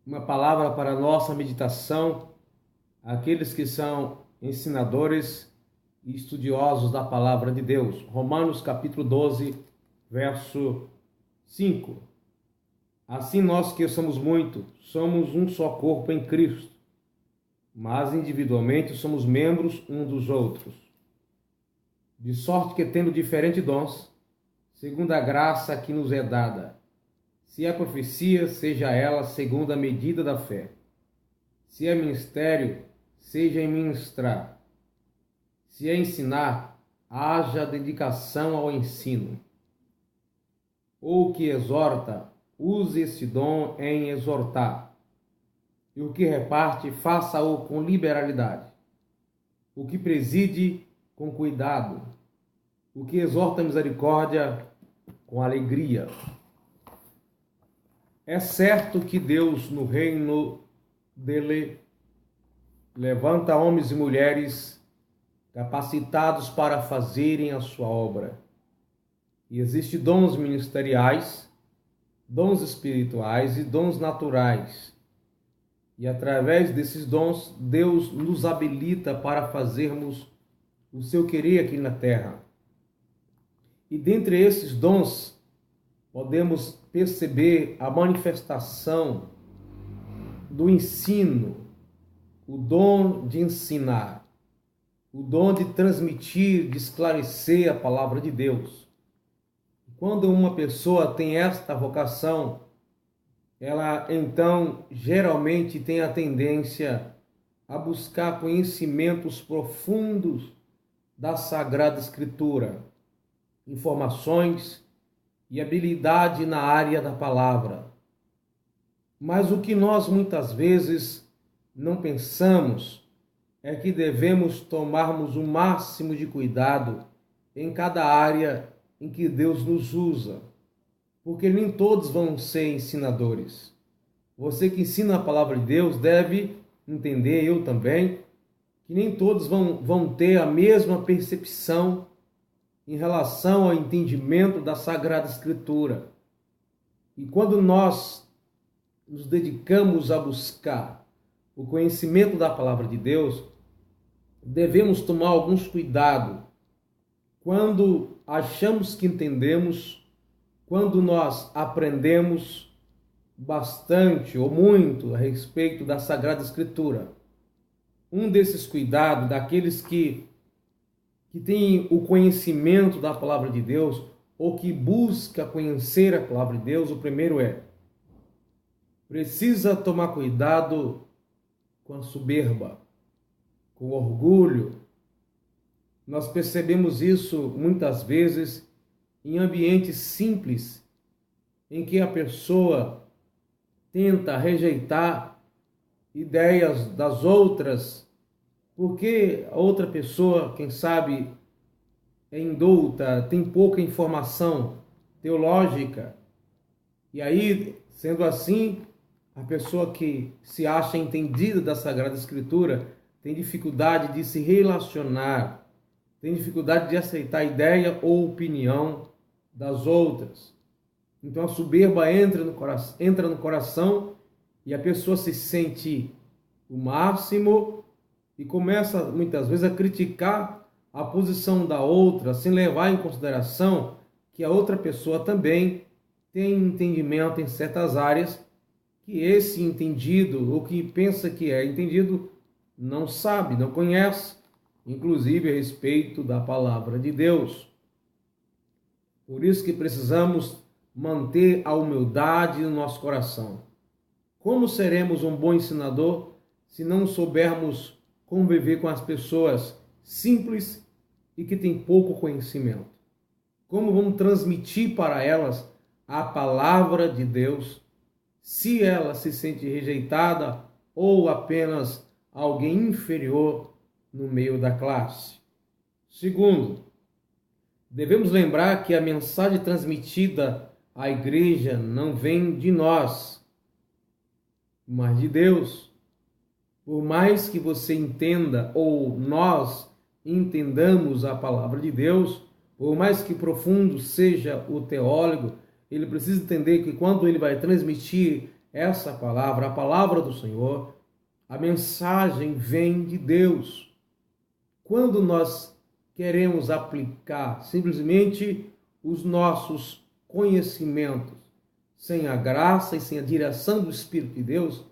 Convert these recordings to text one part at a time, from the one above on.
uma palavra para a nossa meditação, aqueles que são ensinadores e estudiosos da palavra de Deus. Romanos capítulo 12, verso 5. Assim nós que somos muito, somos um só corpo em Cristo, mas individualmente somos membros uns dos outros. De sorte que tendo diferentes dons, segundo a graça que nos é dada, se é profecia, seja ela segundo a medida da fé. Se é ministério, seja em ministrar. Se é ensinar, haja dedicação ao ensino. Ou que exorta, use esse dom em exortar. E o que reparte, faça-o com liberalidade. O que preside, com cuidado. O que exorta a misericórdia, com alegria. É certo que Deus, no reino dele, levanta homens e mulheres capacitados para fazerem a sua obra. E existem dons ministeriais, dons espirituais e dons naturais. E através desses dons, Deus nos habilita para fazermos o seu querer aqui na terra. E dentre esses dons, podemos perceber a manifestação do ensino, o dom de ensinar, o dom de transmitir, de esclarecer a palavra de Deus. Quando uma pessoa tem esta vocação, ela então geralmente tem a tendência a buscar conhecimentos profundos da Sagrada Escritura, informações e habilidade na área da palavra. Mas o que nós muitas vezes não pensamos é que devemos tomarmos o máximo de cuidado em cada área em que Deus nos usa, porque nem todos vão ser ensinadores. Você que ensina a palavra de Deus deve entender, eu também, que nem todos vão ter a mesma percepção em relação ao entendimento da Sagrada Escritura. E quando nós nos dedicamos a buscar o conhecimento da palavra de Deus, devemos tomar alguns cuidados. Quando achamos que entendemos, quando nós aprendemos bastante ou muito a respeito da Sagrada Escritura. Um desses cuidados, daqueles que tem o conhecimento da palavra de Deus, ou que busca conhecer a palavra de Deus, o primeiro precisa tomar cuidado com a soberba, com o orgulho. Nós percebemos isso muitas vezes em ambientes simples, em que a pessoa tenta rejeitar ideias das outras, porque a outra pessoa, quem sabe, é indouta, tem pouca informação teológica. E aí, sendo assim, a pessoa que se acha entendida da Sagrada Escritura tem dificuldade de se relacionar, tem dificuldade de aceitar a ideia ou opinião das outras. Então a soberba entra no coração e a pessoa se sente o máximo e começa muitas vezes a criticar a posição da outra, sem levar em consideração que a outra pessoa também tem entendimento em certas áreas que esse entendido, ou que pensa que é entendido, não sabe, não conhece, inclusive a respeito da palavra de Deus. Por isso que precisamos manter a humildade no nosso coração. Como seremos um bom ensinador se não soubermos conviver com as pessoas simples e que têm pouco conhecimento? Como vamos transmitir para elas a palavra de Deus se ela se sente rejeitada ou apenas alguém inferior no meio da classe? Segundo, devemos lembrar que a mensagem transmitida à igreja não vem de nós, mas de Deus. Por mais que você entenda ou nós entendamos a palavra de Deus, por mais que profundo seja o teólogo, ele precisa entender que quando ele vai transmitir essa palavra, a palavra do Senhor, a mensagem vem de Deus. Quando nós queremos aplicar simplesmente os nossos conhecimentos sem a graça e sem a direção do Espírito de Deus,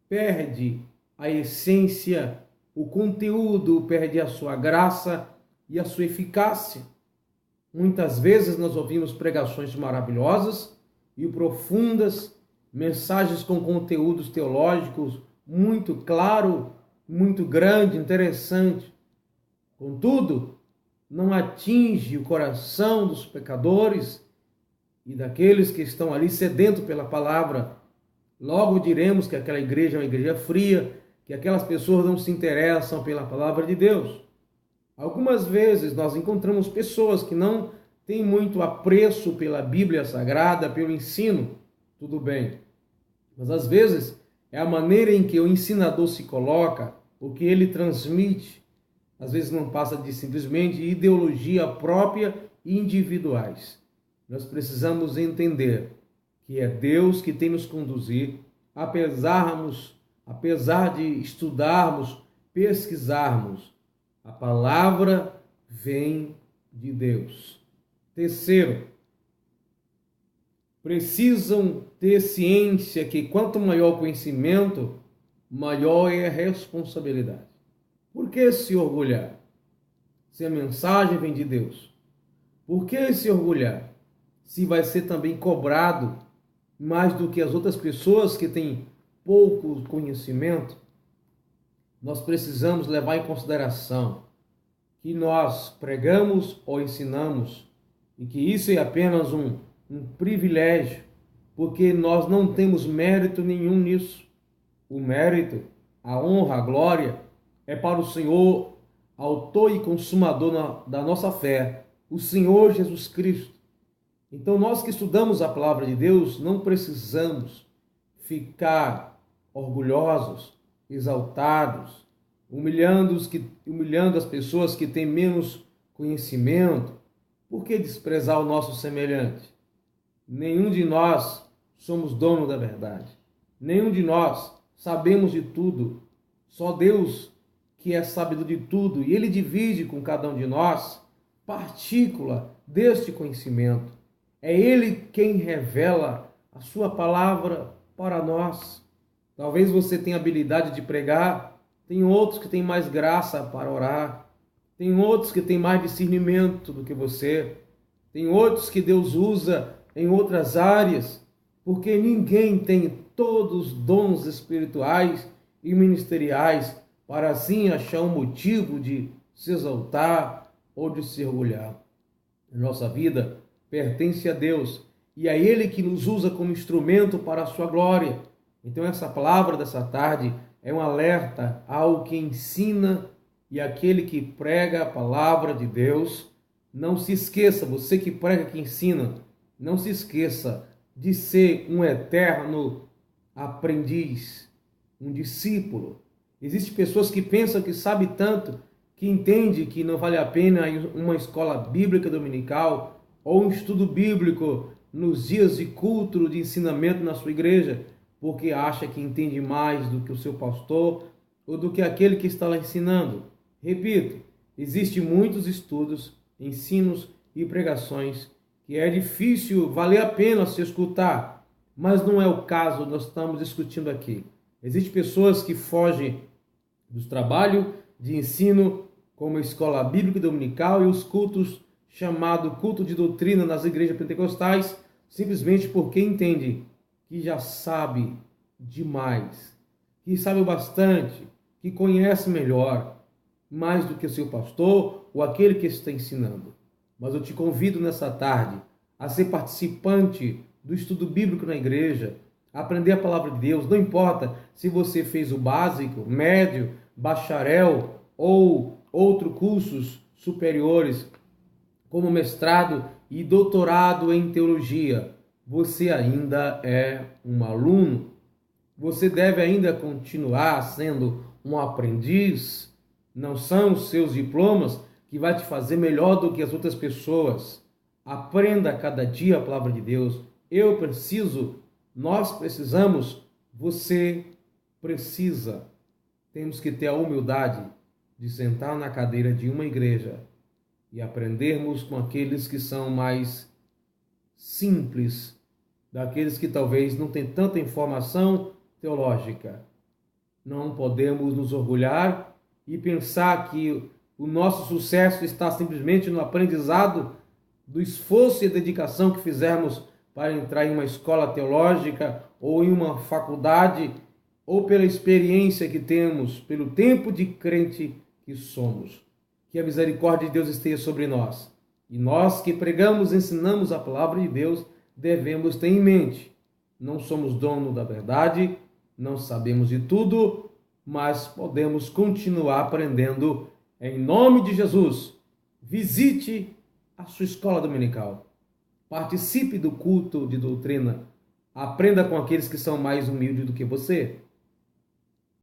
perde a essência, o conteúdo, perde a sua graça e a sua eficácia. Muitas vezes nós ouvimos pregações maravilhosas e profundas, mensagens com conteúdos teológicos muito claro, muito grande, interessante. Contudo, não atinge o coração dos pecadores e daqueles que estão ali sedentos pela palavra. Logo diremos que aquela igreja é uma igreja fria, que aquelas pessoas não se interessam pela palavra de Deus. Algumas vezes nós encontramos pessoas que não têm muito apreço pela Bíblia Sagrada, pelo ensino, tudo bem. Mas às vezes é a maneira em que o ensinador se coloca, o que ele transmite, às vezes não passa de simplesmente ideologia própria e individuais. Nós precisamos entender que é Deus que tem nos conduzir, apesar de estudarmos, pesquisarmos, a palavra vem de Deus. Terceiro, precisam ter ciência que quanto maior o conhecimento, maior é a responsabilidade. Por que se orgulhar? Se a mensagem vem de Deus. Por que se orgulhar? Se vai ser também cobrado mais do que as outras pessoas que têm pouco conhecimento, nós precisamos levar em consideração que nós pregamos ou ensinamos e que isso é apenas um privilégio, porque nós não temos mérito nenhum nisso. O mérito, a honra, a glória é para o Senhor, autor e consumador da nossa fé, o Senhor Jesus Cristo. Então nós que estudamos a palavra de Deus não precisamos ficar orgulhosos, exaltados, humilhando as pessoas que têm menos conhecimento. Por que desprezar o nosso semelhante? Nenhum de nós somos dono da verdade. Nenhum de nós sabemos de tudo. Só Deus que é sabedor de tudo, e Ele divide com cada um de nós partícula deste conhecimento. É Ele quem revela a sua palavra para nós. Talvez você tenha habilidade de pregar, tem outros que têm mais graça para orar, tem outros que têm mais discernimento do que você, tem outros que Deus usa em outras áreas, porque ninguém tem todos os dons espirituais e ministeriais para assim achar um motivo de se exaltar ou de se orgulhar. A nossa vida pertence a Deus e é Ele que nos usa como instrumento para a sua glória. Então essa palavra dessa tarde é um alerta ao que ensina e aquele que prega a palavra de Deus. Não se esqueça, você que prega, que ensina, não se esqueça de ser um eterno aprendiz, um discípulo. Existem pessoas que pensam que sabem tanto, que entendem que não vale a pena uma escola bíblica dominical ou um estudo bíblico nos dias de culto, de ensinamento na sua igreja, porque acha que entende mais do que o seu pastor ou do que aquele que está lá ensinando. Repito, existem muitos estudos, ensinos e pregações que é difícil, valer a pena se escutar, mas não é o caso, nós estamos discutindo aqui. Existem pessoas que fogem dos trabalhos de ensino, como a escola bíblica dominical e os cultos chamado culto de doutrina nas igrejas pentecostais, simplesmente porque entende que já sabe demais, que sabe bastante, que conhece melhor, mais do que o seu pastor ou aquele que está ensinando. Mas eu te convido nessa tarde a ser participante do estudo bíblico na igreja, a aprender a palavra de Deus. Não importa se você fez o básico, médio, bacharel ou outros cursos superiores, como mestrado e doutorado em teologia. Você ainda é um aluno. Você deve ainda continuar sendo um aprendiz. Não são os seus diplomas que vai te fazer melhor do que as outras pessoas. Aprenda cada dia a palavra de Deus. Nós precisamos Você precisa, temos que ter a humildade de sentar na cadeira de uma igreja e aprendermos com aqueles que são mais simples, daqueles que talvez não têm tanta informação teológica. Não podemos nos orgulhar e pensar que o nosso sucesso está simplesmente no aprendizado do esforço e dedicação que fizermos para entrar em uma escola teológica ou em uma faculdade, ou pela experiência que temos, pelo tempo de crente que somos. Que a misericórdia de Deus esteja sobre nós. E nós que pregamos e ensinamos a palavra de Deus, devemos ter em mente: não somos dono da verdade, não sabemos de tudo, mas podemos continuar aprendendo em nome de Jesus. Visite a sua escola dominical. Participe do culto de doutrina. Aprenda com aqueles que são mais humildes do que você.